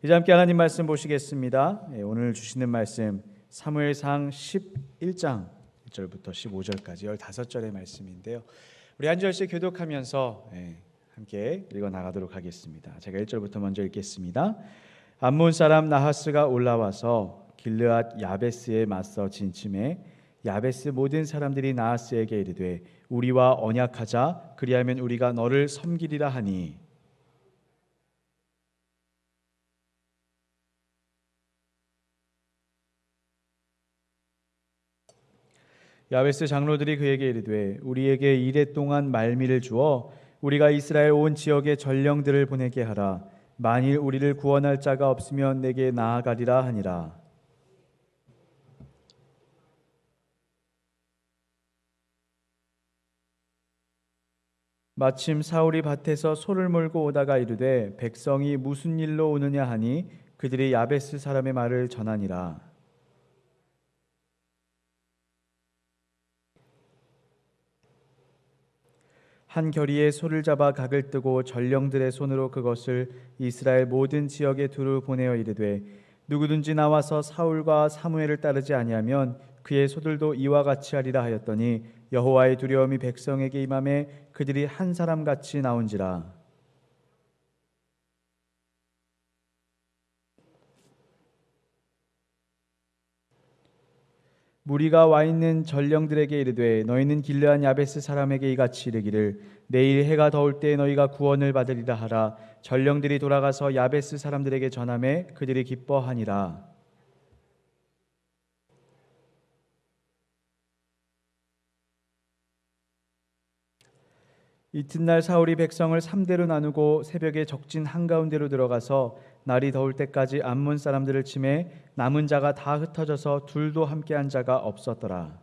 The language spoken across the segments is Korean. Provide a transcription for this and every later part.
이제 함께 하나님 말씀 보시겠습니다. 오늘 주시는 말씀 사무엘상 11장 1절부터 15절까지 15절의 말씀인데요. 우리 한 절씩 교독하면서 함께 읽어 나가도록 하겠습니다. 제가 1절부터 먼저 읽겠습니다. 암몬 사람 나하스가 올라와서 길르앗 야베스에 맞서 진침해 야베스 모든 사람들이 나하스에게 이르되 우리와 언약하자, 그리하면 우리가 너를 섬기리라 하니, 야베스 장로들이 그에게 이르되 우리에게 이레 동안 말미를 주어 우리가 이스라엘 온 지역에 전령들을 보내게 하라. 만일 우리를 구원할 자가 없으면 내게 나아가리라 하니라. 마침 사울이 밭에서 소를 몰고 오다가 이르되 백성이 무슨 일로 오느냐 하니 그들이 야베스 사람의 말을 전하니라. 한 결의에 소를 잡아 각을 뜨고 전령들의 손으로 그것을 이스라엘 모든 지역에 두루 보내어 이르되 누구든지 나와서 사울과 사무엘을 따르지 아니하면 그의 소들도 이와 같이 하리라 하였더니 여호와의 두려움이 백성에게 임하매 그들이 한 사람 같이 나온지라. 무리가 와 있는 전령들에게 이르되 너희는 길르앗 야베스 사람에게 이같이 이르기를 내일 해가 더울 때 너희가 구원을 받으리라 하라. 전령들이 돌아가서 야베스 사람들에게 전하매 그들이 기뻐하니라. 이튿날 사울이 백성을 3대로 나누고 새벽에 적진 한가운데로 들어가서 날이 더울 때까지 암몬 사람들을 치매 남은 자가 다 흩어져서 둘도 함께한 자가 없었더라.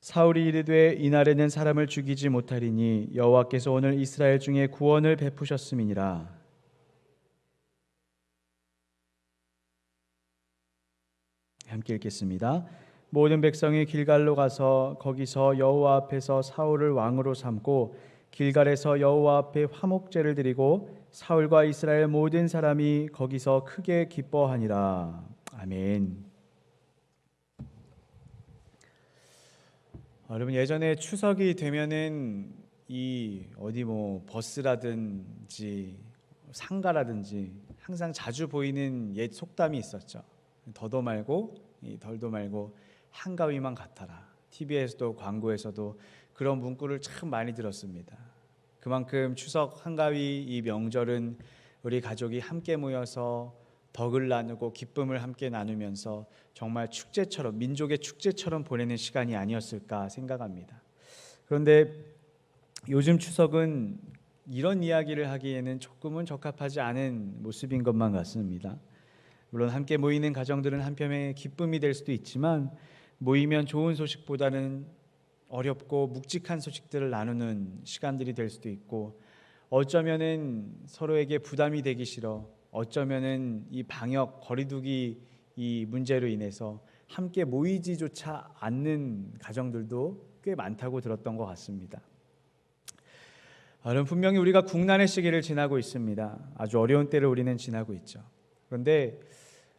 사울이 이르되 이날에는 사람을 죽이지 못하리니 여호와께서 오늘 이스라엘 중에 구원을 베푸셨음이니라. 함께 읽겠습니다. 모든 백성이 길갈로 가서 거기서 여호와 앞에서 사울을 왕으로 삼고 길갈에서 여호와 앞에 화목제를 드리고 사울과 이스라엘 모든 사람이 거기서 크게 기뻐하니라. 아멘. 여러분, 예전에 추석이 되면은 이 어디 버스라든지 상가라든지 항상 자주 보이는 옛 속담이 있었죠. 더도 말고 덜도 말고 한가위만 같아라. TV에서도 광고에서도 그런 문구를 참 많이 들었습니다. 그만큼 추석 한가위 이 명절은 우리 가족이 함께 모여서 덕을 나누고 기쁨을 함께 나누면서 정말 축제처럼, 민족의 축제처럼 보내는 시간이 아니었을까 생각합니다. 그런데 요즘 추석은 이런 이야기를 하기에는 조금은 적합하지 않은 모습인 것만 같습니다. 물론 함께 모이는 가정들은 한편의 기쁨이 될 수도 있지만 모이면 좋은 소식보다는 어렵고 묵직한 소식들을 나누는 시간들이 될 수도 있고, 어쩌면은 서로에게 부담이 되기 싫어, 어쩌면은 이 방역 거리두기 이 문제로 인해서 함께 모이지조차 않는 가정들도 꽤 많다고 들었던 것 같습니다. 여러분, 분명히 우리가 국난의 시기를 지나고 있습니다. 아주 어려운 때를 우리는 지나고 있죠. 그런데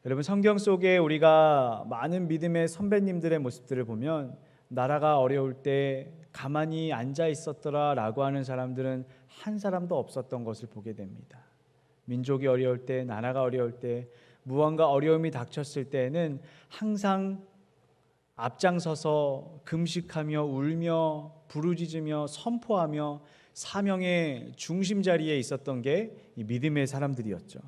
여러분, 성경 속에 우리가 많은 믿음의 선배님들의 모습들을 보면 나라가 어려울 때 가만히 앉아 있었더라 라고 하는 사람들은 한 사람도 없었던 것을 보게 됩니다. 민족이 어려울 때, 나라가 어려울 때, 무언가 어려움이 닥쳤을 때에는 항상 앞장서서 금식하며 울며 부르짖으며 선포하며 사명의 중심 자리에 있었던 게 이 믿음의 사람들이었죠.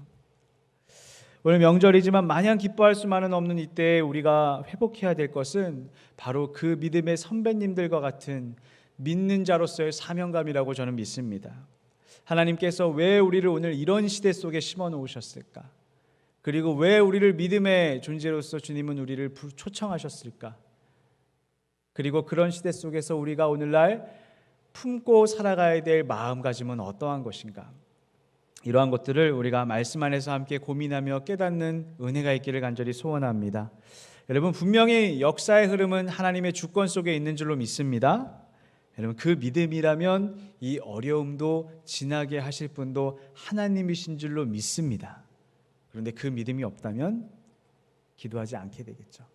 오늘 명절이지만 마냥 기뻐할 수만은 없는 이때 우리가 회복해야 될 것은 바로 그 믿음의 선배님들과 같은 믿는 자로서의 사명감이라고 저는 믿습니다. 하나님께서 왜 우리를 오늘 이런 시대 속에 심어 놓으셨을까? 그리고 왜 우리를 믿음의 존재로서 주님은 우리를 초청하셨을까? 그리고 그런 시대 속에서 우리가 오늘날 품고 살아가야 될 마음가짐은 어떠한 것인가? 이러한 것들을 우리가 말씀 안에서 함께 고민하며 깨닫는 은혜가 있기를 간절히 소원합니다. 여러분, 분명히 역사의 흐름은 하나님의 주권 속에 있는 줄로 믿습니다. 여러분, 그 믿음이라면 이 어려움도 지나게 하실 분도 하나님이신 줄로 믿습니다. 그런데 그 믿음이 없다면 기도하지 않게 되겠죠.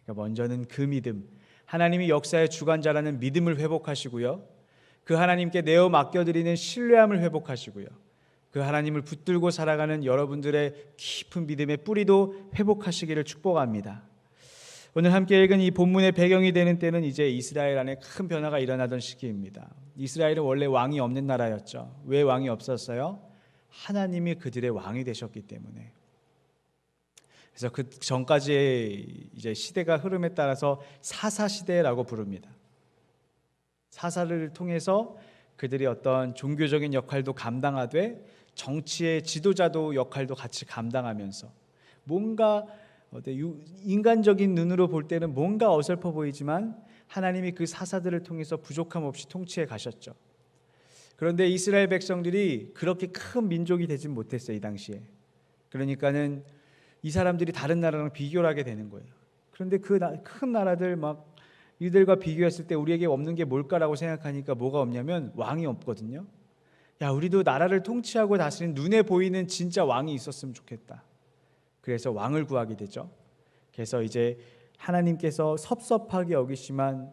그러니까 먼저는 그 믿음, 하나님이 역사의 주관자라는 믿음을 회복하시고요, 그 하나님께 내어 맡겨드리는 신뢰함을 회복하시고요, 그 하나님을 붙들고 살아가는 여러분들의 깊은 믿음의 뿌리도 회복하시기를 축복합니다. 오늘 함께 읽은 이 본문의 배경이 되는 때는 이제 이스라엘 안에 큰 변화가 일어나던 시기입니다. 이스라엘은 원래 왕이 없는 나라였죠. 왜 왕이 없었어요? 하나님이 그들의 왕이 되셨기 때문에. 그래서 그 전까지의 이제 시대가 흐름에 따라서 사사 시대라고 부릅니다. 사사를 통해서 그들이 어떤 종교적인 역할도 감당하되 정치의 지도자도 역할도 같이 감당하면서 뭔가 인간적인 눈으로 볼 때는 뭔가 어설퍼 보이지만 하나님이 그 사사들을 통해서 부족함 없이 통치해 가셨죠. 그런데 이스라엘 백성들이 그렇게 큰 민족이 되진 못했어요, 이 당시에. 그러니까는 이 사람들이 다른 나라랑 비교를 하게 되는 거예요. 그런데 그 큰 나라들 막 이들과 비교했을 때 우리에게 없는 게 뭘까라고 생각하니까 뭐가 없냐면 왕이 없거든요. 야, 우리도 나라를 통치하고 다스리는 눈에 보이는 진짜 왕이 있었으면 좋겠다. 그래서 왕을 구하게 되죠. 그래서 이제 하나님께서 섭섭하게 여기시만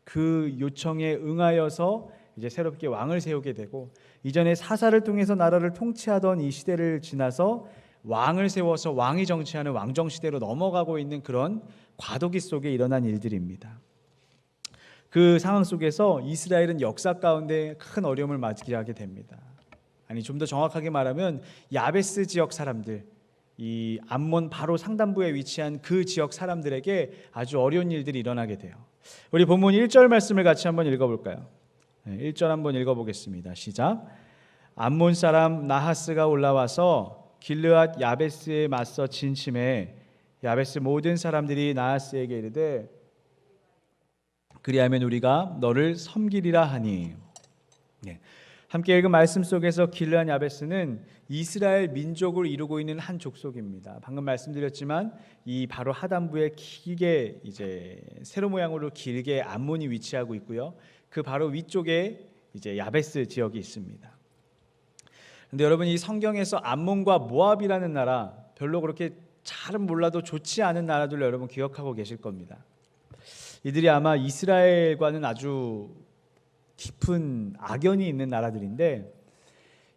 그 요청에 응하여서 이제 새롭게 왕을 세우게 되고, 이전에 사사를 통해서 나라를 통치하던 이 시대를 지나서 왕을 세워서 왕이 정치하는 왕정시대로 넘어가고 있는 그런 과도기 속에 일어난 일들입니다. 그 상황 속에서 이스라엘은 역사 가운데 큰 어려움을 맞이하게 됩니다. 아니, 좀 더 정확하게 말하면 야베스 지역 사람들, 이 암몬 바로 상단부에 위치한 그 지역 사람들에게 아주 어려운 일들이 일어나게 돼요. 우리 본문 1절 말씀을 같이 한번 읽어볼까요? 1절 한번 읽어보겠습니다. 시작. 암몬 사람 나하스가 올라와서 길르앗 야베스에 맞서 진침해 야베스 모든 사람들이 나하스에게 이르되 그리하면 우리가 너를 섬기리라 하니. 함께 읽은 말씀 속에서 길르앗 야베스는 이스라엘 민족을 이루고 있는 한 족속입니다. 방금 말씀드렸지만 이 바로 하단부에 길게 이제 세로 모양으로 길게 암몬이 위치하고 있고요. 그 바로 위쪽에 이제 야베스 지역이 있습니다. 그런데 여러분, 이 성경에서 암몬과 모압이라는 나라, 별로 그렇게 잘은 몰라도 좋지 않은 나라들 여러분 기억하고 계실 겁니다. 이들이 아마 이스라엘과는 아주 깊은 악연이 있는 나라들인데,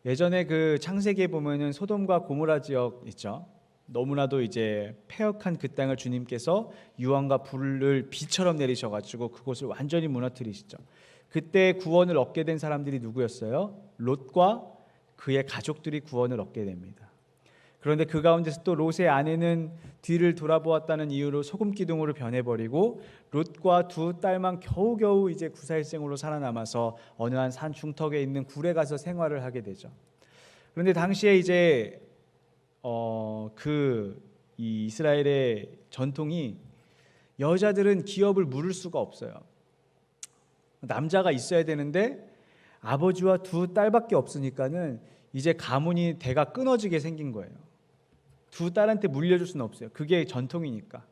예전에 그 창세기에 보면은 소돔과 고모라 지역 있죠. 너무나도 이제 패역한 그 땅을 주님께서 유황과 불을 비처럼 내리셔가지고 그곳을 완전히 무너뜨리시죠. 그때 구원을 얻게 된 사람들이 누구였어요? 롯과 그의 가족들이 구원을 얻게 됩니다. 그런데 그 가운데서 또 롯의 아내는 뒤를 돌아보았다는 이유로 소금 기둥으로 변해버리고 롯과 두 딸만 겨우겨우 이제 구사일생으로 살아남아서 어느 한 산 중턱에 있는 굴에 가서 생활을 하게 되죠. 그런데 당시에 이제 이 이스라엘의 전통이 여자들은 기업을 물을 수가 없어요. 남자가 있어야 되는데 아버지와 두 딸밖에 없으니까는 이제 가문이 대가 끊어지게 생긴 거예요. 두 딸한테 물려줄 수는 없어요. 그게 전통이니까.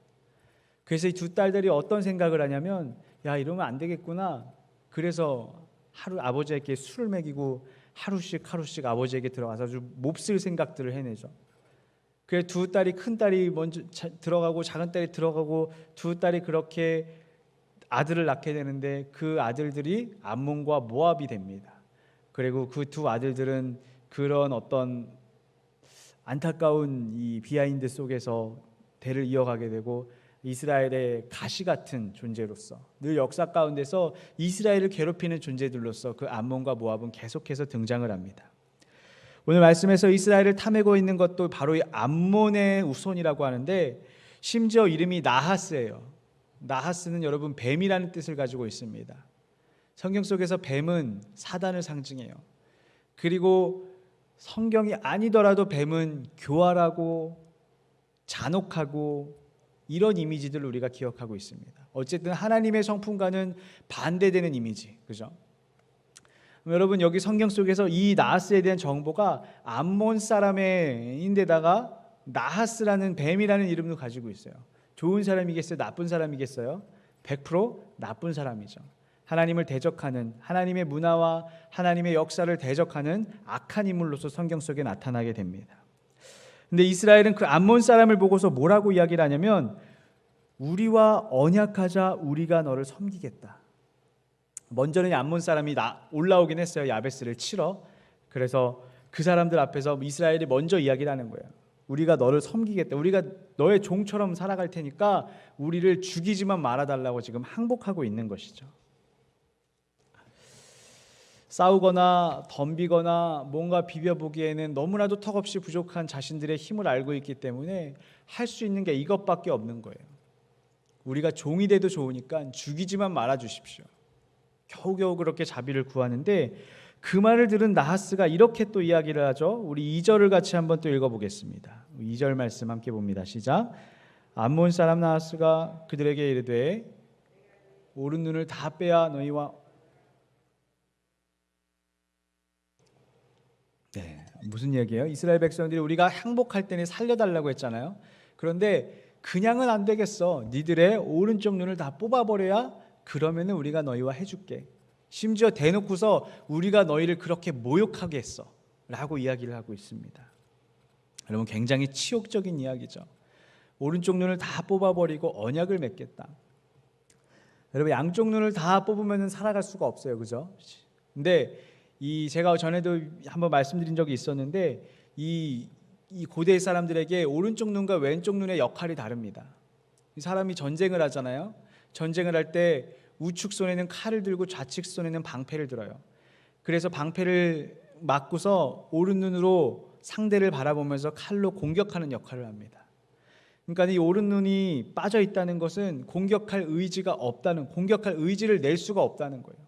그래서 이 두 딸들이 어떤 생각을 하냐면, 야, 이러면 안 되겠구나. 그래서 하루 아버지에게 술을 먹이고 하루씩 아버지에게 들어가서 아주 몹쓸 생각들을 해내죠. 그래서 두 딸이, 큰 딸이 먼저 들어가고 작은 딸이 들어가고 두 딸이 그렇게 아들을 낳게 되는데 그 아들들이 암몬과 모압이 됩니다. 그리고 그 두 아들들은 그런 어떤 안타까운 이 비하인드 속에서 대를 이어가게 되고 이스라엘의 가시 같은 존재로서 늘 역사 가운데서 이스라엘을 괴롭히는 존재들로서 그 암몬과 모압은 계속해서 등장을 합니다. 오늘 말씀에서 이스라엘을 탐하고 있는 것도 바로 이 암몬의 후손이라고 하는데, 심지어 이름이 나하스예요. 나하스는 여러분 뱀이라는 뜻을 가지고 있습니다. 성경 속에서 뱀은 사단을 상징해요. 그리고 성경이 아니더라도 뱀은 교활하고 잔혹하고 이런 이미지들을 우리가 기억하고 있습니다. 어쨌든 하나님의 성품과는 반대되는 이미지, 그죠? 여러분, 여기 성경 속에서 이 나하스에 대한 정보가 암몬 사람인데다가 나하스라는 뱀이라는 이름도 가지고 있어요. 좋은 사람이겠어요? 나쁜 사람이겠어요? 100% 나쁜 사람이죠. 하나님을 대적하는, 하나님의 문화와 하나님의 역사를 대적하는 악한 인물로서 성경 속에 나타나게 됩니다. 근데 이스라엘은 그 암몬 사람을 보고서 뭐라고 이야기를 하냐면 우리와 언약하자, 우리가 너를 섬기겠다. 먼저는 암몬 사람이 올라오긴 했어요. 야베스를 치러. 그래서 그 사람들 앞에서 이스라엘이 먼저 이야기를 하는 거예요. 우리가 너를 섬기겠다. 우리가 너의 종처럼 살아갈 테니까 우리를 죽이지만 말아달라고 지금 항복하고 있는 것이죠. 싸우거나 덤비거나 뭔가 비벼보기에는 너무나도 턱없이 부족한 자신들의 힘을 알고 있기 때문에 할 수 있는 게 이것밖에 없는 거예요. 우리가 종이 돼도 좋으니까 죽이지만 말아 주십시오. 겨우겨우 그렇게 자비를 구하는데 그 말을 들은 나하스가 이렇게 또 이야기를 하죠. 우리 2절을 같이 한번 또 읽어보겠습니다. 2절 말씀 함께 봅니다. 시작. 암몬 사람 나하스가 그들에게 이르되 오른 눈을 다 빼야 너희와 무슨 얘기예요? 이스라엘 백성들이 우리가 항복할 때는 살려달라고 했잖아요. 그런데 그냥은 안 되겠어. 니들의 오른쪽 눈을 다 뽑아버려야 그러면은 우리가 너희와 해줄게. 심지어 대놓고서 우리가 너희를 그렇게 모욕하게 했어 라고 이야기를 하고 있습니다. 여러분 굉장히 치욕적인 이야기죠. 오른쪽 눈을 다 뽑아버리고 언약을 맺겠다. 여러분 양쪽 눈을 다 뽑으면 살아갈 수가 없어요. 그죠? 근데 제가 전에도 한번 말씀드린 적이 있었는데 이 고대 사람들에게 오른쪽 눈과 왼쪽 눈의 역할이 다릅니다. 이 사람이 전쟁을 하잖아요. 전쟁을 할 때 우측 손에는 칼을 들고 좌측 손에는 방패를 들어요. 그래서 방패를 맞고서 오른 눈으로 상대를 바라보면서 칼로 공격하는 역할을 합니다. 그러니까 이 오른 눈이 빠져 있다는 것은 공격할 의지가 없다는, 공격할 의지를 낼 수가 없다는 거예요.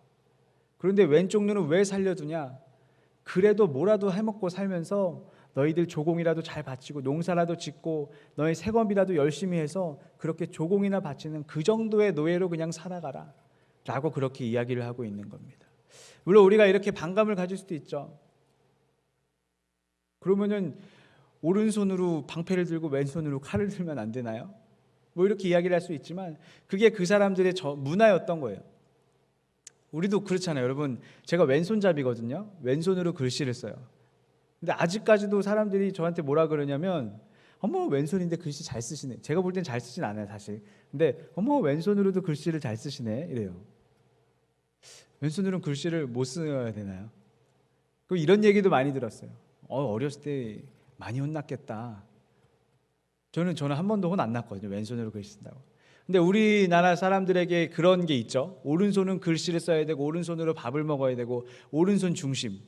그런데 왼쪽 눈은 왜 살려두냐? 그래도 뭐라도 해먹고 살면서 너희들 조공이라도 잘 바치고 농사라도 짓고 너희 세금이라도 열심히 해서 그렇게 조공이나 바치는 그 정도의 노예로 그냥 살아가라 라고 그렇게 이야기를 하고 있는 겁니다. 물론 우리가 이렇게 반감을 가질 수도 있죠. 그러면은 오른손으로 방패를 들고 왼손으로 칼을 들면 안 되나요? 뭐 이렇게 이야기를 할 수 있지만 그게 그 사람들의 문화였던 거예요. 우리도 그렇잖아요. 여러분 제가 왼손잡이거든요. 왼손으로 글씨를 써요. 근데 아직까지도 사람들이 저한테 뭐라 그러냐면 어머 왼손인데 글씨 잘 쓰시네. 제가 볼 땐 잘 쓰진 않아요 사실. 근데 어머 왼손으로도 글씨를 잘 쓰시네 이래요. 왼손으로는 글씨를 못 써야 되나요? 이런 얘기도 많이 들었어요. 어렸을 때 많이 혼났겠다. 저는 한 번도 혼 안 났거든요. 왼손으로 글씨 쓴다고. 근데 우리나라 사람들에게 그런 게 있죠. 오른손은 글씨를 써야 되고 오른손으로 밥을 먹어야 되고 오른손 중심.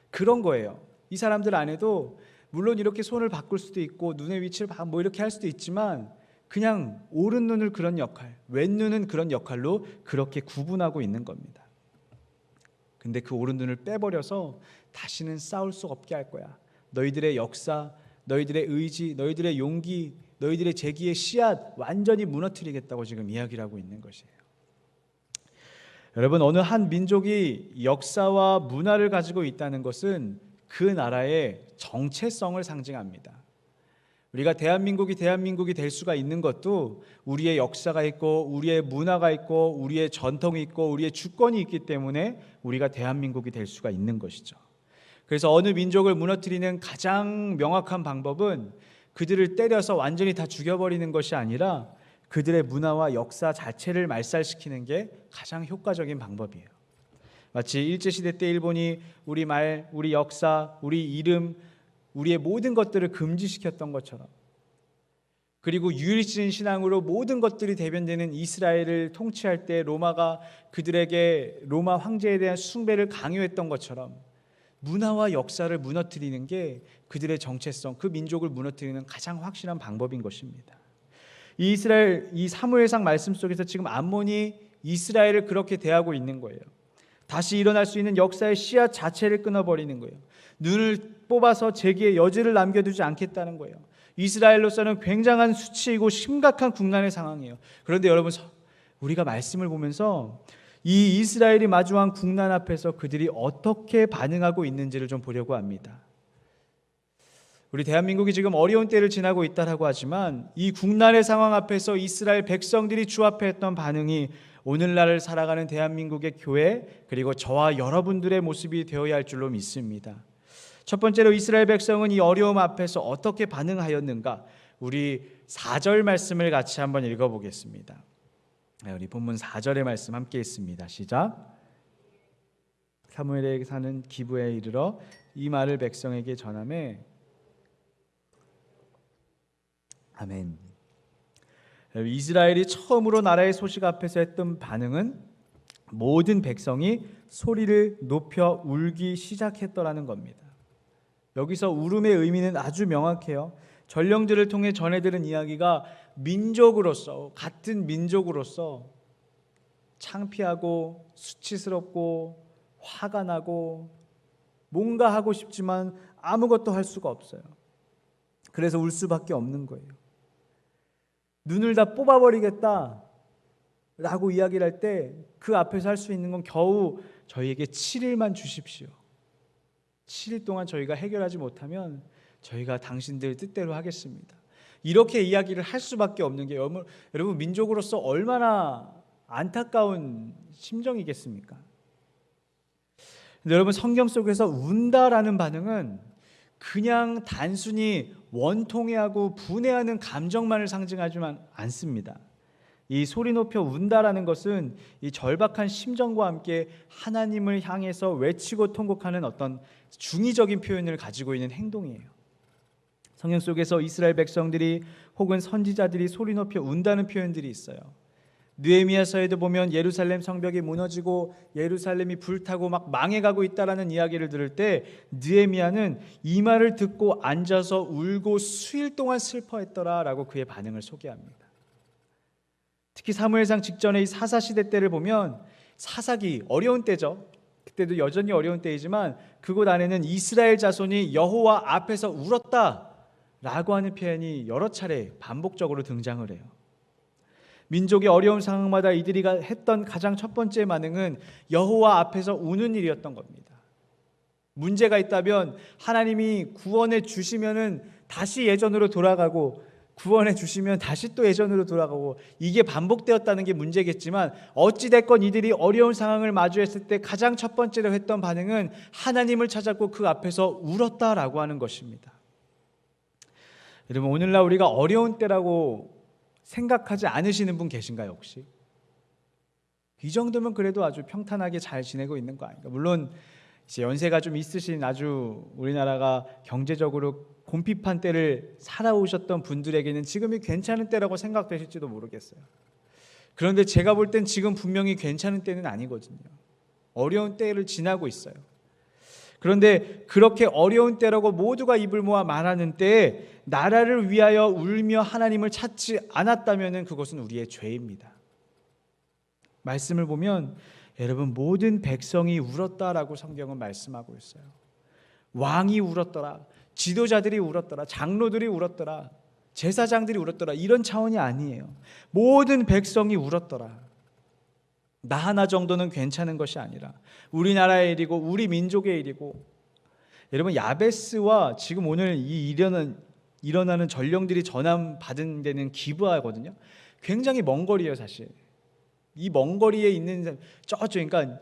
그런 거예요. 이 사람들 안에도 물론 이렇게 손을 바꿀 수도 있고 눈의 위치를 뭐 이렇게 할 수도 있지만 그냥 오른 눈을 그런 역할, 왼 눈은 그런 역할로 그렇게 구분하고 있는 겁니다. 근데 그 오른 눈을 빼버려서 다시는 싸울 수 없게 할 거야. 너희들의 역사, 너희들의 의지, 너희들의 용기, 너희들의 재기의 씨앗 완전히 무너뜨리겠다고 지금 이야기를 하고 있는 것이에요. 여러분 어느 한 민족이 역사와 문화를 가지고 있다는 것은 그 나라의 정체성을 상징합니다. 우리가 대한민국이 될 수가 있는 것도 우리의 역사가 있고 우리의 문화가 있고 우리의 전통이 있고 우리의 주권이 있기 때문에 우리가 대한민국이 될 수가 있는 것이죠. 그래서 어느 민족을 무너뜨리는 가장 명확한 방법은 그들을 때려서 완전히 다 죽여버리는 것이 아니라 그들의 문화와 역사 자체를 말살시키는 게 가장 효과적인 방법이에요. 마치 일제시대 때 일본이 우리 말, 우리 역사, 우리 이름, 우리의 모든 것들을 금지시켰던 것처럼, 그리고 유일신 신앙으로 모든 것들이 대변되는 이스라엘을 통치할 때 로마가 그들에게 로마 황제에 대한 숭배를 강요했던 것처럼 문화와 역사를 무너뜨리는 게 그들의 정체성, 그 민족을 무너뜨리는 가장 확실한 방법인 것입니다. 이 사무엘상 말씀 속에서 지금 암몬이 이스라엘을 그렇게 대하고 있는 거예요. 다시 일어날 수 있는 역사의 씨앗 자체를 끊어버리는 거예요. 눈을 뽑아서 재기의 여지를 남겨두지 않겠다는 거예요. 이스라엘로서는 굉장한 수치이고 심각한 국난의 상황이에요. 그런데 여러분 우리가 말씀을 보면서 이 이스라엘이 마주한 국난 앞에서 그들이 어떻게 반응하고 있는지를 좀 보려고 합니다. 우리 대한민국이 지금 어려운 때를 지나고 있다라고 하지만 이 국난의 상황 앞에서 이스라엘 백성들이 주 앞에 했던 반응이 오늘날을 살아가는 대한민국의 교회 그리고 저와 여러분들의 모습이 되어야 할 줄로 믿습니다. 첫 번째로 이스라엘 백성은 이 어려움 앞에서 어떻게 반응하였는가? 우리 4절 말씀을 같이 한번 읽어보겠습니다. 우리 본문 4절의 말씀 함께 있습니다. 시작. 사무엘에게 사는 기브에 이르러 이 말을 백성에게 전하매. 아멘. 이스라엘이 처음으로 나라의 소식 앞에서 했던 반응은 모든 백성이 소리를 높여 울기 시작했더라는 겁니다. 여기서 울음의 의미는 아주 명확해요. 전령들을 통해 전해들은 이야기가 민족으로서, 같은 민족으로서 창피하고 수치스럽고 화가 나고 뭔가 하고 싶지만 아무것도 할 수가 없어요. 그래서 울 수밖에 없는 거예요. 눈을 다 뽑아버리겠다 라고 이야기를 할 때 그 앞에서 할 수 있는 건 겨우 저희에게 7일만 주십시오. 7일 동안 저희가 해결하지 못하면 저희가 당신들 뜻대로 하겠습니다. 이렇게 이야기를 할 수밖에 없는 게 여러분 민족으로서 얼마나 안타까운 심정이겠습니까? 근데 여러분 성경 속에서 운다라는 반응은 그냥 단순히 원통해하고 분해하는 감정만을 상징하지만 않습니다. 이 소리 높여 운다라는 것은 이 절박한 심정과 함께 하나님을 향해서 외치고 통곡하는 어떤 중의적인 표현을 가지고 있는 행동이에요. 성경 속에서 이스라엘 백성들이 혹은 선지자들이 소리 높여 운다는 표현들이 있어요. 느헤미야서에도 보면 예루살렘 성벽이 무너지고 예루살렘이 불타고 막 망해가고 있다라는 이야기를 들을 때 느헤미야는 이 말을 듣고 앉아서 울고 수일 동안 슬퍼했더라라고 그의 반응을 소개합니다. 특히 사무엘상 직전의 이 사사시대 때를 보면 사사기 어려운 때죠. 그때도 여전히 어려운 때이지만 그곳 안에는 이스라엘 자손이 여호와 앞에서 울었다라고 하는 표현이 여러 차례 반복적으로 등장을 해요. 민족의 어려운 상황마다 이들이 했던 가장 첫 번째 반응은 여호와 앞에서 우는 일이었던 겁니다. 문제가 있다면 하나님이 구원해 주시면은 다시 예전으로 돌아가고 구원해 주시면 다시 또 예전으로 돌아가고 이게 반복되었다는 게 문제겠지만 어찌됐건 이들이 어려운 상황을 마주했을 때 가장 첫 번째로 했던 반응은 하나님을 찾았고 그 앞에서 울었다라고 하는 것입니다. 여러분 오늘날 우리가 어려운 때라고 생각하지 않으시는 분 계신가요 혹시? 이 정도면 그래도 아주 평탄하게 잘 지내고 있는 거 아닌가? 물론 이제 연세가 좀 있으신 아주 우리나라가 경제적으로 곰핍한 때를 살아오셨던 분들에게는 지금이 괜찮은 때라고 생각되실지도 모르겠어요. 그런데 제가 볼 땐 지금 분명히 괜찮은 때는 아니거든요. 어려운 때를 지나고 있어요. 그런데 그렇게 어려운 때라고 모두가 입을 모아 말하는 때에 나라를 위하여 울며 하나님을 찾지 않았다면 그것은 우리의 죄입니다. 말씀을 보면 여러분 모든 백성이 울었다라고 성경은 말씀하고 있어요. 왕이 울었더라, 지도자들이 울었더라, 장로들이 울었더라, 제사장들이 울었더라 이런 차원이 아니에요. 모든 백성이 울었더라. 나 하나 정도는 괜찮은 것이 아니라 우리나라의 일이고 우리 민족의 일이고 여러분 야베스와 지금 오늘 이 일어나는 전령들이 전함받은 데는 기브하거든요. 굉장히 먼 거리예요 사실. 이 먼 거리에 있는 그러니까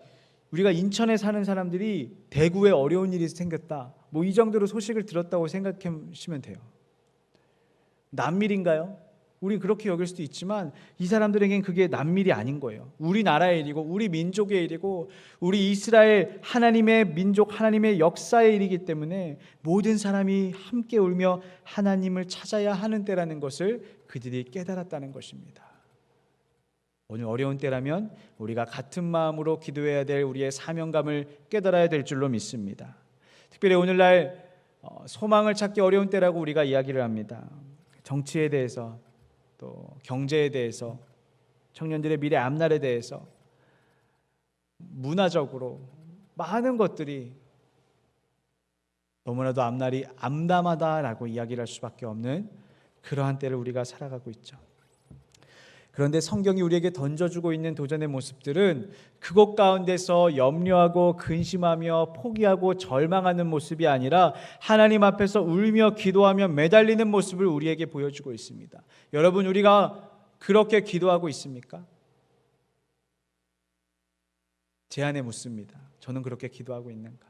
우리가 인천에 사는 사람들이 대구에 어려운 일이 생겼다 뭐 이 정도로 소식을 들었다고 생각하시면 돼요. 남일인가요? 우리 그렇게 여길 수도 있지만 이 사람들에겐 그게 남일이 아닌 거예요. 우리나라의 일이고 우리 민족의 일이고 우리 이스라엘 하나님의 민족 하나님의 역사의 일이기 때문에 모든 사람이 함께 울며 하나님을 찾아야 하는 때라는 것을 그들이 깨달았다는 것입니다. 오늘 어려운 때라면 우리가 같은 마음으로 기도해야 될 우리의 사명감을 깨달아야 될 줄로 믿습니다. 특별히 오늘날 소망을 찾기 어려운 때라고 우리가 이야기를 합니다. 정치에 대해서 또 경제에 대해서 청년들의 미래 앞날에 대해서 문화적으로 많은 것들이 너무나도 앞날이 암담하다라고 이야기를 할 수밖에 없는 그러한 때를 우리가 살아가고 있죠. 그런데 성경이 우리에게 던져주고 있는 도전의 모습들은 그것 가운데서 염려하고 근심하며 포기하고 절망하는 모습이 아니라 하나님 앞에서 울며 기도하며 매달리는 모습을 우리에게 보여주고 있습니다. 여러분, 우리가 그렇게 기도하고 있습니까? 제 안에 묻습니다. 저는 그렇게 기도하고 있는가?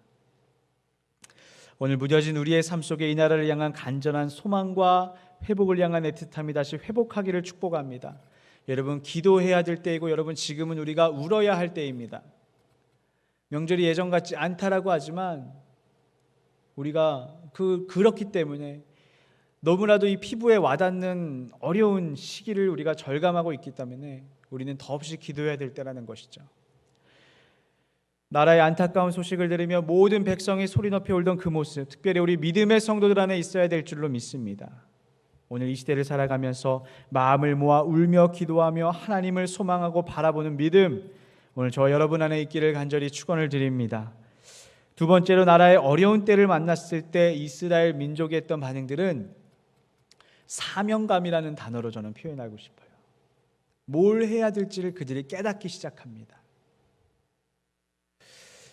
오늘 무뎌진 우리의 삶 속에 이 나라를 향한 간절한 소망과 회복을 향한 애틋함이 다시 회복하기를 축복합니다. 여러분, 기도해야 될 때이고 여러분, 지금은 우리가 울어야 할 때입니다. 명절이 예전 같지 않다라고 하지만 우리가 그렇기 때문에 너무나도 이 피부에 와닿는 어려운 시기를 우리가 절감하고 있기 때문에 우리는 더없이 기도해야 될 때라는 것이죠. 나라의 안타까운 소식을 들으며 모든 백성이 소리 높여 울던 그 모습, 특별히 우리 믿음의 성도들 안에 있어야 될 줄로 믿습니다. 오늘 이 시대를 살아가면서 마음을 모아 울며 기도하며 하나님을 소망하고 바라보는 믿음, 오늘 저 여러분 안에 있기를 간절히 축원을 드립니다. 두 번째로, 나라의 어려운 때를 만났을 때 이스라엘 민족이 했던 반응들은 사명감이라는 단어로 저는 표현하고 싶어요. 뭘 해야 될지를 그들이 깨닫기 시작합니다.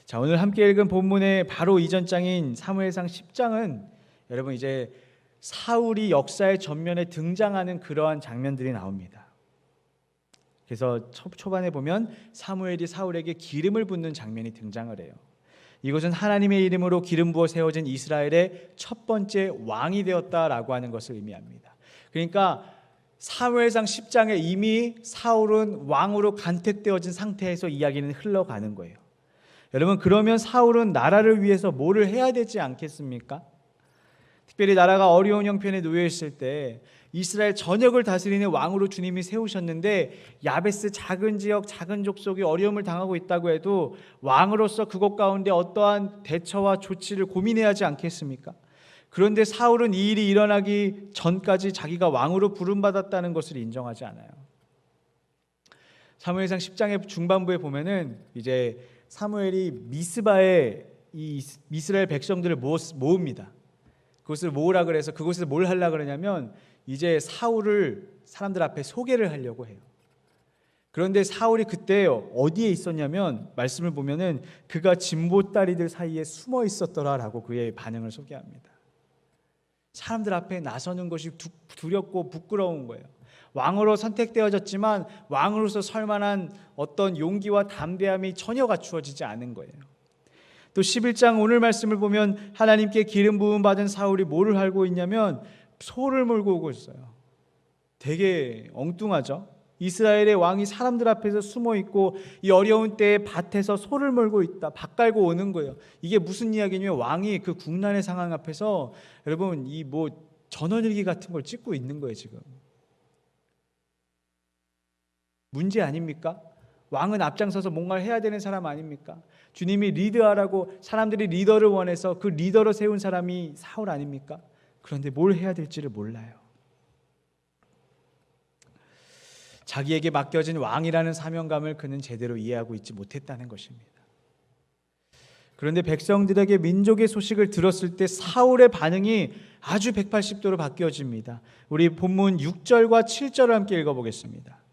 자, 오늘 함께 읽은 본문의 바로 이전 장인 사무엘상 10장은 여러분 이제 사울이 역사의 전면에 등장하는 그러한 장면들이 나옵니다. 그래서 초반에 보면 사무엘이 사울에게 기름을 붓는 장면이 등장을 해요. 이것은 하나님의 이름으로 기름 부어 세워진 이스라엘의 첫 번째 왕이 되었다라고 하는 것을 의미합니다. 그러니까 사무엘상 10장에 이미 사울은 왕으로 간택되어진 상태에서 이야기는 흘러가는 거예요. 여러분, 그러면 사울은 나라를 위해서 뭐를 해야 되지 않겠습니까? 특별히 나라가 어려운 형편에 놓여 있을 때 이스라엘 전역을 다스리는 왕으로 주님이 세우셨는데 야베스 작은 지역, 작은 족속이 어려움을 당하고 있다고 해도 왕으로서 그곳 가운데 어떠한 대처와 조치를 고민해야 하지 않겠습니까? 그런데 사울은 이 일이 일어나기 전까지 자기가 왕으로 부름받았다는 것을 인정하지 않아요. 사무엘상 10장의 중반부에 보면은 이제 사무엘이 미스바에 이 이스라엘 백성들을 모읍니다. 그것을 모으라 그래서 그곳에서 뭘 하려고 그러냐면 이제 사울을 사람들 앞에 소개를 하려고 해요. 그런데 사울이 그때 어디에 있었냐면 말씀을 보면은 그가 진보다리들 사이에 숨어 있었더라라고 그의 반응을 소개합니다. 사람들 앞에 나서는 것이 두렵고 부끄러운 거예요. 왕으로 선택되어졌지만 왕으로서 설 만한 어떤 용기와 담대함이 전혀 갖추어지지 않은 거예요. 또 11장 오늘 말씀을 보면 하나님께 기름 부음 받은 사울이 뭐를 하고 있냐면 소를 몰고 오고 있어요. 되게 엉뚱하죠. 이스라엘의 왕이 사람들 앞에서 숨어 있고 이 어려운 때에 밭에서 소를 몰고 있다. 밭 갈고 오는 거예요. 이게 무슨 이야기냐면 왕이 그 국난의 상황 앞에서 여러분 이 뭐 전원일기 같은 걸 찍고 있는 거예요. 지금 문제 아닙니까? 왕은 앞장서서 뭔가를 해야 되는 사람 아닙니까? 주님이 리드하라고 사람들이 리더를 원해서 그 리더로 세운 사람이 사울 아닙니까? 그런데 뭘 해야 될지를 몰라요. 자기에게 맡겨진 왕이라는 사명감을 그는 제대로 이해하고 있지 못했다는 것입니다. 그런데 백성들에게 민족의 소식을 들었을 때 사울의 반응이 아주 180도로 바뀌어집니다. 우리 본문 6절과 7절을 함께 읽어보겠습니다.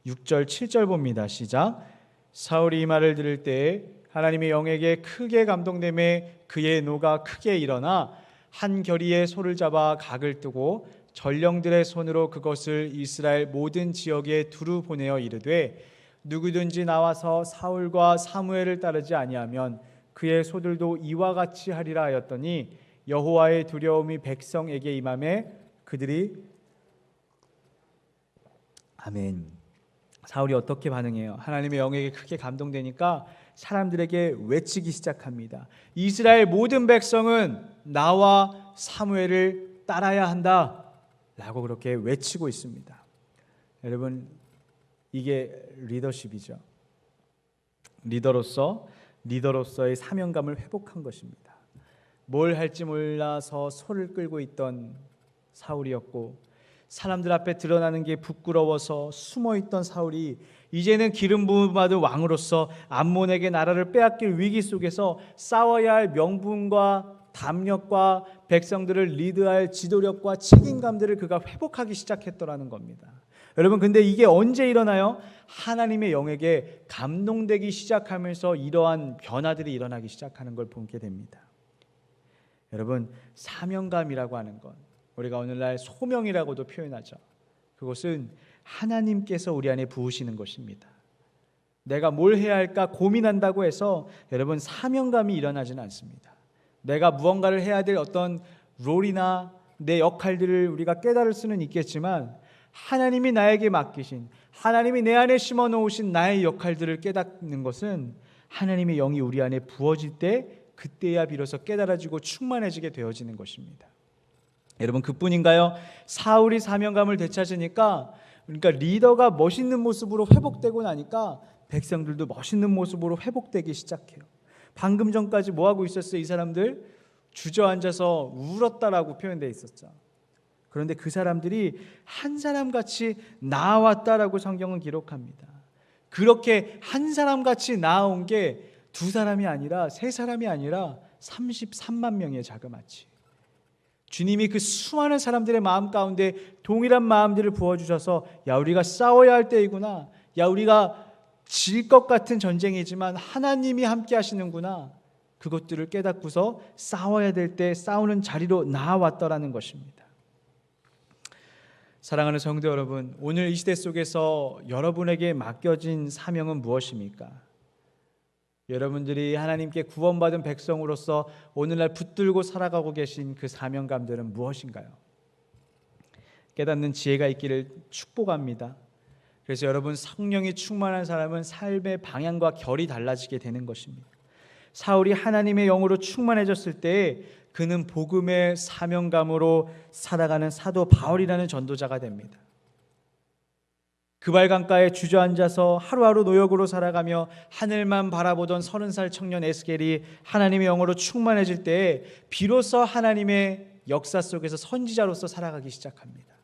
6절 7절 봅니다. 시작. 사울이 이 말을 들을 때에 하나님의 영에게 크게 감동되매 그의 노가 크게 일어나 한 겨리의 소를 잡아 각을 뜨고 전령들의 손으로 그것을 이스라엘 모든 지역에 두루 보내어 이르되 누구든지 나와서 사울과 사무엘을 따르지 아니하면 그의 소들도 이와 같이 하리라 하였더니 여호와의 두려움이 백성에게 임하매 그들이 아멘. 사울이 어떻게 반응해요? 하나님의 영에게 크게 감동되니까 사람들에게 외치기 시작합니다. 이스라엘 모든 백성은 나와 사무엘을 따라야 한다 라고 그렇게 외치고 있습니다. 여러분, 이게 리더십이죠. 리더로서의 사명감을 회복한 것입니다. 뭘 할지 몰라서 소를 끌고 있던 사울이었고 사람들 앞에 드러나는 게 부끄러워서 숨어있던 사울이 이제는 기름 부음 받은 왕으로서 암몬에게 나라를 빼앗길 위기 속에서 싸워야 할 명분과 담력과 백성들을 리드할 지도력과 책임감들을 그가 회복하기 시작했더라는 겁니다. 여러분, 근데 이게 언제 일어나요? 하나님의 영에게 감동되기 시작하면서 이러한 변화들이 일어나기 시작하는 걸 보게 됩니다. 여러분, 사명감이라고 하는 건 우리가 오늘날 소명이라고도 표현하죠. 그것은 하나님께서 우리 안에 부으시는 것입니다. 내가 뭘 해야 할까 고민한다고 해서 여러분 사명감이 일어나지는 않습니다. 내가 무언가를 해야 될 어떤 롤이나 내 역할들을 우리가 깨달을 수는 있겠지만 하나님이 나에게 맡기신, 하나님이 내 안에 심어 놓으신 나의 역할들을 깨닫는 것은 하나님의 영이 우리 안에 부어질 때 그때야 비로소 깨달아지고 충만해지게 되어지는 것입니다. 여러분, 그뿐인가요? 사울이 사명감을 되찾으니까, 그러니까 리더가 멋있는 모습으로 회복되고 나니까 백성들도 멋있는 모습으로 회복되기 시작해요. 방금 전까지 뭐하고 있었어요? 이 사람들 주저앉아서 울었다라고 표현되어 있었죠. 그런데 그 사람들이 한 사람같이 나아왔다라고 성경은 기록합니다. 그렇게 한 사람같이 나아온 게 두 사람이 아니라 세 사람이 아니라 33만 명의 자그마치. 주님이 그 수많은 사람들의 마음 가운데 동일한 마음들을 부어주셔서 야, 우리가 싸워야 할 때이구나, 야, 우리가 질 것 같은 전쟁이지만 하나님이 함께 하시는구나, 그것들을 깨닫고서 싸워야 될 때 싸우는 자리로 나아왔더라는 것입니다. 사랑하는 성도 여러분, 오늘 이 시대 속에서 여러분에게 맡겨진 사명은 무엇입니까? 여러분들이 하나님께 구원받은 백성으로서 오늘날 붙들고 살아가고 계신 그 사명감들은 무엇인가요? 깨닫는 지혜가 있기를 축복합니다. 그래서 여러분, 성령이 충만한 사람은 삶의 방향과 결이 달라지게 되는 것입니다. 사울이 하나님의 영으로 충만해졌을 때 그는 복음의 사명감으로 살아가는 사도 바울이라는 전도자가 됩니다. 그발 강가에 주저앉아서 하루하루 노역으로 살아가며 하늘만 바라보던 30살 청년 에스겔이 하나님의 영으로 충만해질 때 비로소 하나님의 역사 속에서 선지자로서 살아가기 시작합니다.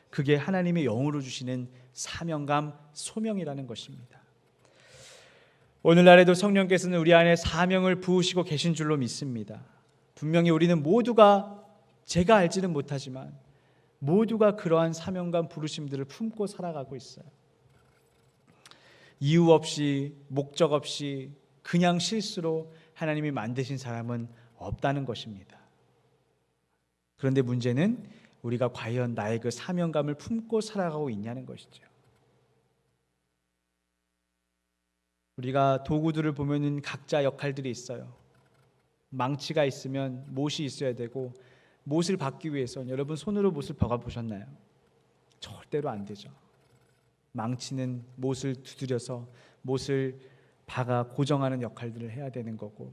그게 하나님의 영으로 주시는 사명감, 소명이라는 것입니다. 오늘날에도 성령께서는 우리 안에 사명을 부으시고 계신 줄로 믿습니다. 분명히 우리는 모두가, 제가 알지는 못하지만 모두가 그러한 사명감 부르심들을 품고 살아가고 있어요. 이유 없이, 목적 없이 그냥 실수로 하나님이 만드신 사람은 없다는 것입니다. 그런데 문제는 우리가 과연 나의 그 사명감을 품고 살아가고 있냐는 것이죠. 우리가 도구들을 보면은 각자 역할들이 있어요. 망치가 있으면 못이 있어야 되고, 못을 박기 위해서는 여러분 손으로 못을 박아보셨나요? 절대로 안 되죠. 망치는 못을 두드려서 못을 박아 고정하는 역할들을 해야 되는 거고,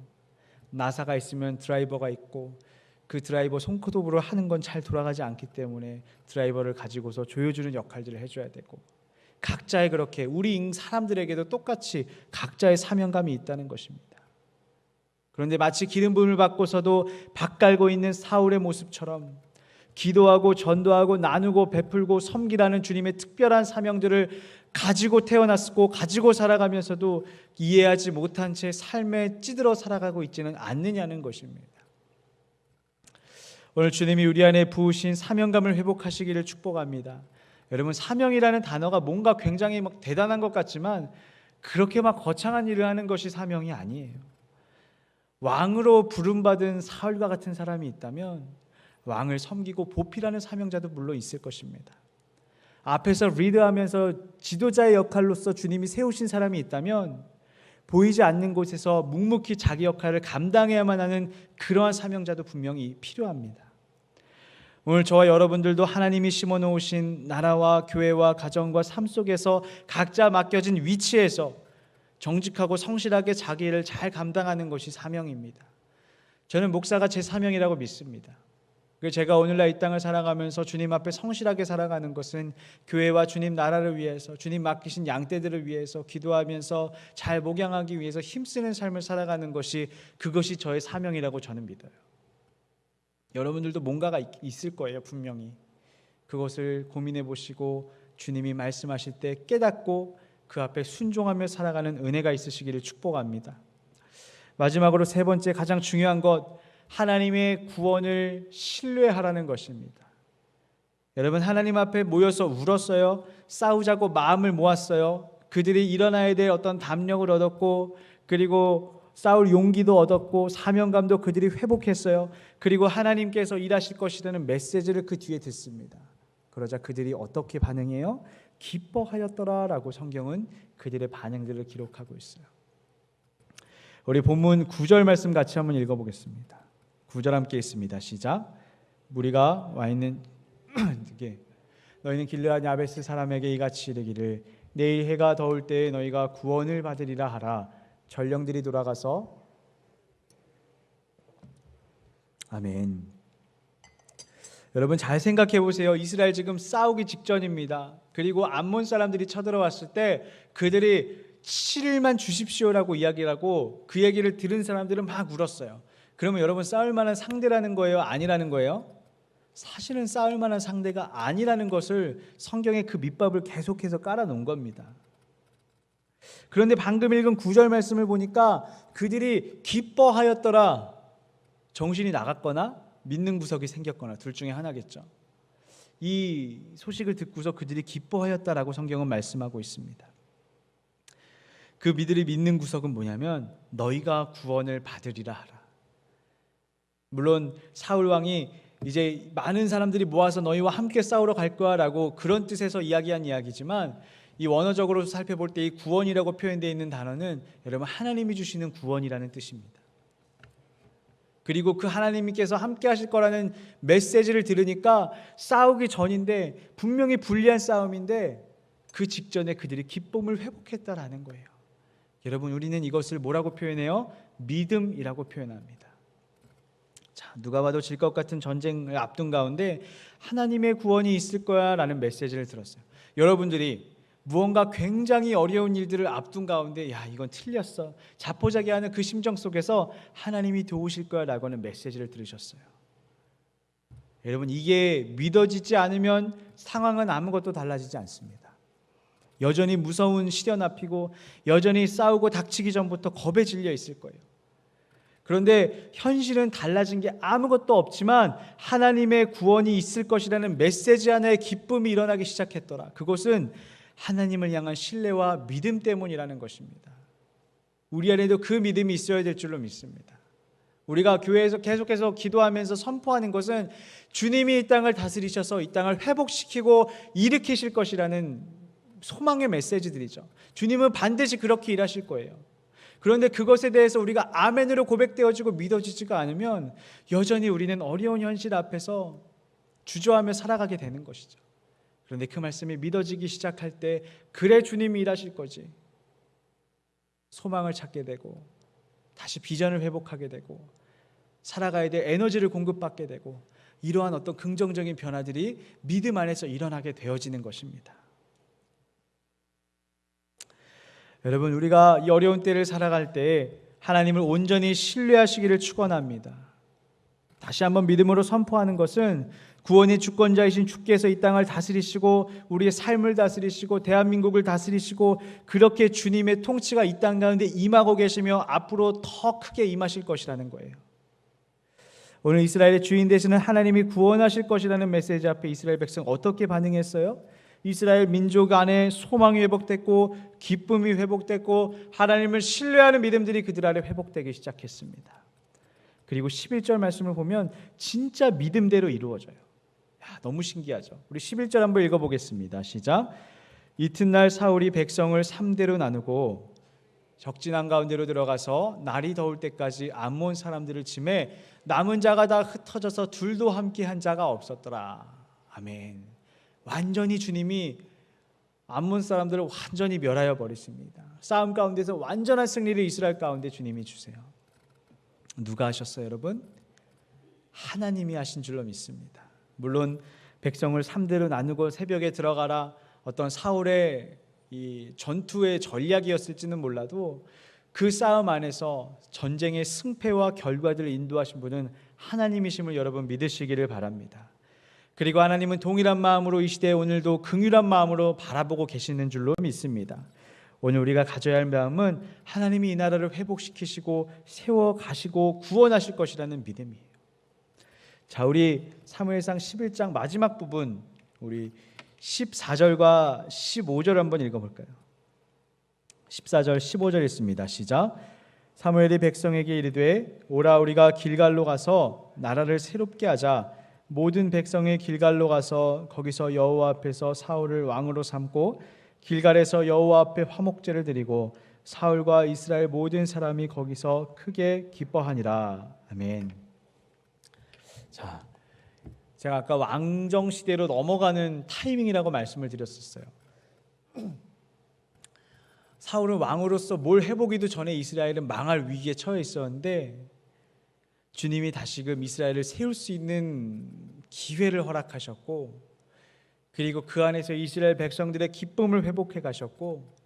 나사가 있으면 드라이버가 있고 그 드라이버 손톱으로 하는 건 잘 돌아가지 않기 때문에 드라이버를 가지고서 조여주는 역할들을 해줘야 되고, 각자의 그렇게 우리 사람들에게도 똑같이 각자의 사명감이 있다는 것입니다. 그런데 마치 기름 부음을 받고서도 박 깔고 있는 사울의 모습처럼 기도하고 전도하고 나누고 베풀고 섬기라는 주님의 특별한 사명들을 가지고 태어났고 가지고 살아가면서도 이해하지 못한 채 삶에 찌들어 살아가고 있지는 않느냐는 것입니다. 오늘 주님이 우리 안에 부으신 사명감을 회복하시기를 축복합니다. 여러분, 사명이라는 단어가 뭔가 굉장히 막 대단한 것 같지만 그렇게 막 거창한 일을 하는 것이 사명이 아니에요. 왕으로 부름받은 사울과 같은 사람이 있다면 왕을 섬기고 보필하는 사명자도 물론 있을 것입니다. 앞에서 리드하면서 지도자의 역할로서 주님이 세우신 사람이 있다면 보이지 않는 곳에서 묵묵히 자기 역할을 감당해야만 하는 그러한 사명자도 분명히 필요합니다. 오늘 저와 여러분들도 하나님이 심어놓으신 나라와 교회와 가정과 삶 속에서 각자 맡겨진 위치에서 정직하고 성실하게 자기 일을 잘 감당하는 것이 사명입니다. 저는 목사가 제 사명이라고 믿습니다. 제가 오늘날 이 땅을 살아가면서 주님 앞에 성실하게 살아가는 것은 교회와 주님 나라를 위해서, 주님 맡기신 양떼들을 위해서 기도하면서 잘 목양하기 위해서 힘쓰는 삶을 살아가는 것이, 그것이 저의 사명이라고 저는 믿어요. 여러분들도 뭔가가 있을 거예요, 분명히. 그것을 고민해 보시고 주님이 말씀하실 때 깨닫고 그 앞에 순종하며 살아가는 은혜가 있으시기를 축복합니다. 마지막으로 세 번째, 가장 중요한 것, 하나님의 구원을 신뢰하라는 것입니다. 여러분, 하나님 앞에 모여서 울었어요. 싸우자고 마음을 모았어요. 그들이 일어나야 될 어떤 담력을 얻었고, 그리고 싸울 용기도 얻었고, 사명감도 그들이 회복했어요. 그리고 하나님께서 일하실 것이라는 메시지를 그 뒤에 듣습니다. 그러자 그들이 어떻게 반응해요? 기뻐하였더라라고 성경은 그들의 반응들을 기록하고 있어요. 우리 본문 9절 말씀 같이 한번 읽어보겠습니다. 9절 함께 있습니다. 시작. 무리가 와 있는 너희는 길르앗 야베스 사람에게 이같이 이르기를 내일 해가 더울 때에 너희가 구원을 받으리라 하라. 전령들이 돌아가서 아멘. 여러분, 잘 생각해 보세요. 이스라엘 지금 싸우기 직전입니다. 그리고 암몬 사람들이 쳐들어왔을 때 그들이 7일만 주십시오라고 이야기를 하고 그 얘기를 들은 사람들은 막 울었어요. 그러면 여러분, 싸울 만한 상대라는 거예요? 아니라는 거예요? 사실은 싸울 만한 상대가 아니라는 것을 성경에 그 밑밥을 계속해서 깔아놓은 겁니다. 그런데 방금 읽은 9절 말씀을 보니까 그들이 기뻐하였더라. 정신이 나갔거나 믿는 구석이 생겼거나 둘 중에 하나겠죠. 이 소식을 듣고서 그들이 기뻐하였다라고 성경은 말씀하고 있습니다. 그 그들이 믿는 구석은 뭐냐면 너희가 구원을 받으리라 하라. 물론 사울 왕이 이제 많은 사람들이 모아서 너희와 함께 싸우러 갈 거야 라고 그런 뜻에서 이야기한 이야기지만, 이 원어적으로 살펴볼 때 이 구원이라고 표현되어 있는 단어는 여러분, 하나님이 주시는 구원이라는 뜻입니다. 그리고 그 하나님께서 함께 하실 거라는 메시지를 들으니까 싸우기 전인데, 분명히 불리한 싸움인데 그 직전에 그들이 기쁨을 회복했다라는 거예요. 여러분, 우리는 이것을 뭐라고 표현해요? 믿음이라고 표현합니다. 자, 누가 봐도 질 것 같은 전쟁을 앞둔 가운데 하나님의 구원이 있을 거야 라는 메시지를 들었어요. 여러분들이 무언가 굉장히 어려운 일들을 앞둔 가운데 야, 이건 틀렸어, 자포자기하는 그 심정 속에서 하나님이 도우실 거야 라고 하는 메시지를 들으셨어요. 여러분, 이게 믿어지지 않으면 상황은 아무것도 달라지지 않습니다. 여전히 무서운 시련 앞이고 여전히 싸우고 닥치기 전부터 겁에 질려 있을 거예요. 그런데 현실은 달라진 게 아무것도 없지만 하나님의 구원이 있을 것이라는 메시지 하나의 기쁨이 일어나기 시작했더라. 그것은 하나님을 향한 신뢰와 믿음 때문이라는 것입니다. 우리 안에도 그 믿음이 있어야 될 줄로 믿습니다. 우리가 교회에서 계속해서 기도하면서 선포하는 것은 주님이 이 땅을 다스리셔서 이 땅을 회복시키고 일으키실 것이라는 소망의 메시지들이죠. 주님은 반드시 그렇게 일하실 거예요. 그런데 그것에 대해서 우리가 아멘으로 고백되어지고 믿어지지가 않으면 여전히 우리는 어려운 현실 앞에서 주저하며 살아가게 되는 것이죠. 그런데 그 말씀이 믿어지기 시작할 때 그래, 주님이 일하실 거지, 소망을 찾게 되고 다시 비전을 회복하게 되고 살아가야 될 에너지를 공급받게 되고, 이러한 어떤 긍정적인 변화들이 믿음 안에서 일어나게 되어지는 것입니다. 여러분, 우리가 이 어려운 때를 살아갈 때 하나님을 온전히 신뢰하시기를 축원합니다. 다시 한번 믿음으로 선포하는 것은 구원의 주권자이신 주께서 이 땅을 다스리시고 우리의 삶을 다스리시고 대한민국을 다스리시고 그렇게 주님의 통치가 이 땅 가운데 임하고 계시며 앞으로 더 크게 임하실 것이라는 거예요. 오늘 이스라엘의 주인 되시는 하나님이 구원하실 것이라는 메시지 앞에 이스라엘 백성 어떻게 반응했어요? 이스라엘 민족 안에 소망이 회복됐고 기쁨이 회복됐고 하나님을 신뢰하는 믿음들이 그들 안에 회복되기 시작했습니다. 그리고 11절 말씀을 보면 진짜 믿음대로 이루어져요. 너무 신기하죠. 우리 11절 한번 읽어보겠습니다. 시작. 이튿날 사울이 백성을 3대로 나누고 적진한 가운데로 들어가서 날이 더울 때까지 암몬 사람들을 치매 남은 자가 다 흩어져서 둘도 함께한 자가 없었더라. 아멘. 완전히 주님이 암몬 사람들을 완전히 멸하여 버리십니다. 싸움 가운데서 완전한 승리를 이스라엘 가운데 주님이 주세요. 누가 하셨어요, 여러분? 하나님이 하신 줄로 믿습니다. 물론 백성을 3대로 나누고 새벽에 들어가라, 어떤 사울의 이 전투의 전략이었을지는 몰라도 그 싸움 안에서 전쟁의 승패와 결과들을 인도하신 분은 하나님이심을 여러분 믿으시기를 바랍니다. 그리고 하나님은 동일한 마음으로 이 시대에 오늘도 긍휼한 마음으로 바라보고 계시는 줄로 믿습니다. 오늘 우리가 가져야 할 마음은 하나님이 이 나라를 회복시키시고 세워가시고 구원하실 것이라는 믿음이에요. 자, 우리 사무엘상 11장 마지막 부분 우리 14절과 15절 한번 읽어볼까요? 14절 15절 있습니다. 시작. 사무엘이 백성에게 이르되 오라 우리가 길갈로 가서 나라를 새롭게 하자. 모든 백성이 길갈로 가서 거기서 여호와 앞에서 사울을 왕으로 삼고 길갈에서 여호와 앞에 화목제를 드리고 사울과 이스라엘 모든 사람이 거기서 크게 기뻐하니라. 아멘. 자, 제가 아까 왕정 시대로 넘어가는 타이밍이라고 말씀을 드렸었어요. 사울은 왕으로서 뭘 해보기도 전에 이스라엘은 망할 위기에 처해 있었는데 주님이 다시금 이스라엘을 세울 수 있는 기회를 허락하셨고, 그리고 그 안에서 이스라엘 백성들의 기쁨을 회복해 가셨고,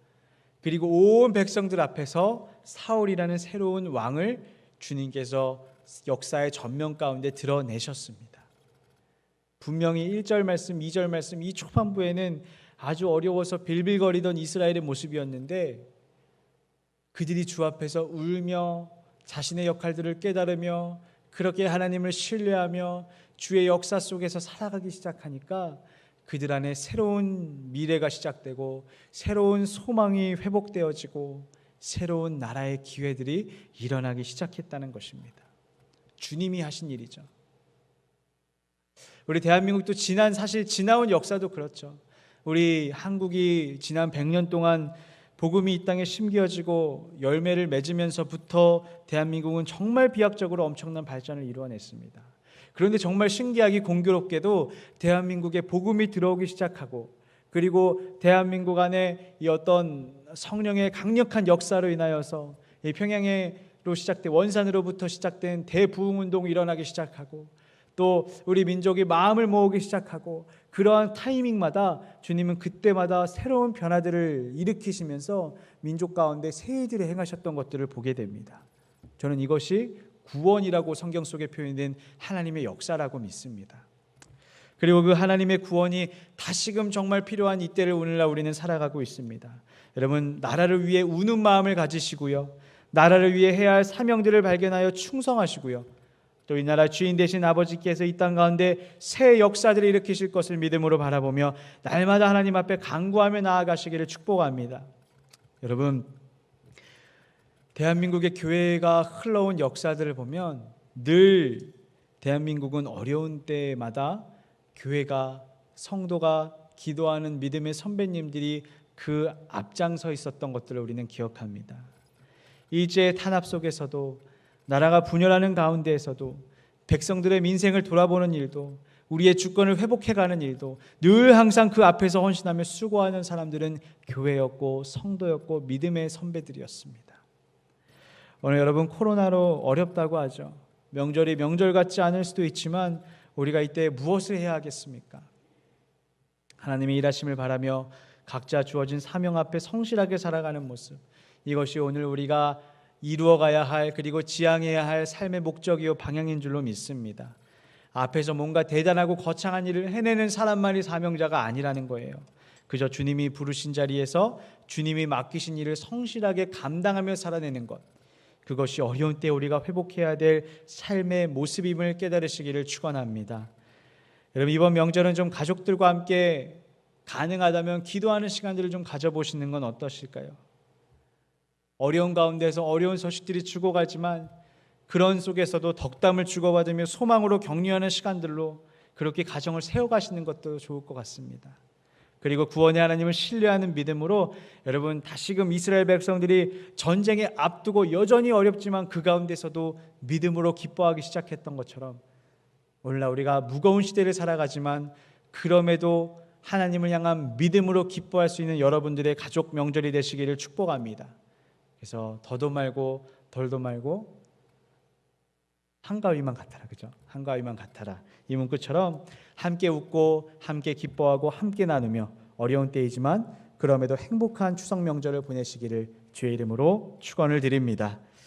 그리고 온 백성들 앞에서 사울이라는 새로운 왕을 주님께서 역사의 전면 가운데 드러내셨습니다. 분명히 1절 말씀, 2절 말씀 이 초반부에는 아주 어려워서 빌빌거리던 이스라엘의 모습이었는데 그들이 주 앞에서 울며 자신의 역할들을 깨달으며 그렇게 하나님을 신뢰하며 주의 역사 속에서 살아가기 시작하니까 그들 안에 새로운 미래가 시작되고 새로운 소망이 회복되어지고 새로운 나라의 기회들이 일어나기 시작했다는 것입니다. 주님이 하신 일이죠. 우리 대한민국도 사실 지나온 역사도 그렇죠. 우리 한국이 지난 100년 동안 복음이 이 땅에 심겨지고 열매를 맺으면서부터 대한민국은 정말 비약적으로 엄청난 발전을 이루어냈습니다. 그런데 정말 신기하게 공교롭게도 대한민국에 복음이 들어오기 시작하고, 그리고 대한민국 안에 이 어떤 성령의 강력한 역사로 인하여서 이 평양으로 시작된 원산으로부터 시작된 대부흥운동이 일어나기 시작하고, 또 우리 민족이 마음을 모으기 시작하고, 그러한 타이밍마다 주님은 그때마다 새로운 변화들을 일으키시면서 민족 가운데 새 일들을 행하셨던 것들을 보게 됩니다. 저는 이것이 구원이라고 성경 속에 표현된 하나님의 역사라고 믿습니다. 그리고 그 하나님의 구원이 다시금 정말 필요한 이때를 오늘날 우리는 살아가고 있습니다. 여러분, 나라를 위해 우는 마음을 가지시고요, 나라를 위해 해야 할 사명들을 발견하여 충성하시고요, 또 이 나라 주인 되신 아버지께서 이 땅 가운데 새 역사들을 일으키실 것을 믿음으로 바라보며 날마다 하나님 앞에 간구하며 나아가시기를 축복합니다. 여러분, 대한민국의 교회가 흘러온 역사들을 보면 늘 대한민국은 어려운 때마다 교회가, 성도가 기도하는 믿음의 선배님들이 그 앞장서 있었던 것들을 우리는 기억합니다. 일제의 탄압 속에서도, 나라가 분열하는 가운데에서도, 백성들의 민생을 돌아보는 일도, 우리의 주권을 회복해가는 일도 늘 항상 그 앞에서 헌신하며 수고하는 사람들은 교회였고 성도였고 믿음의 선배들이었습니다. 오늘 여러분, 코로나로 어렵다고 하죠. 명절이 명절 같지 않을 수도 있지만 우리가 이때 무엇을 해야 하겠습니까? 하나님의 일하심을 바라며 각자 주어진 사명 앞에 성실하게 살아가는 모습, 이것이 오늘 우리가 이루어가야 할, 그리고 지향해야 할 삶의 목적이요 방향인 줄로 믿습니다. 앞에서 뭔가 대단하고 거창한 일을 해내는 사람만이 사명자가 아니라는 거예요. 그저 주님이 부르신 자리에서 주님이 맡기신 일을 성실하게 감당하며 살아내는 것, 그것이 어려운 때 우리가 회복해야 될 삶의 모습임을 깨달으시기를 축원합니다. 여러분, 이번 명절은 좀 가족들과 함께 가능하다면 기도하는 시간들을 좀 가져보시는 건 어떠실까요? 어려운 가운데서 어려운 소식들이 죽어가지만 그런 속에서도 덕담을 주고받으며 소망으로 격려하는 시간들로 그렇게 가정을 세워가시는 것도 좋을 것 같습니다. 그리고 구원의 하나님을 신뢰하는 믿음으로 여러분, 다시금 이스라엘 백성들이 전쟁에 앞두고 여전히 어렵지만 그 가운데서도 믿음으로 기뻐하기 시작했던 것처럼 오늘날 우리가 무거운 시대를 살아가지만 그럼에도 하나님을 향한 믿음으로 기뻐할 수 있는 여러분들의 가족 명절이 되시기를 축복합니다. 그래서 더도 말고 덜도 말고 한가위만 같아라, 그죠? 한가위만 같아라, 이 문구처럼 함께 웃고 함께 기뻐하고 함께 나누며 어려운 때이지만 그럼에도 행복한 추석 명절을 보내시기를 주의 이름으로 축원을 드립니다.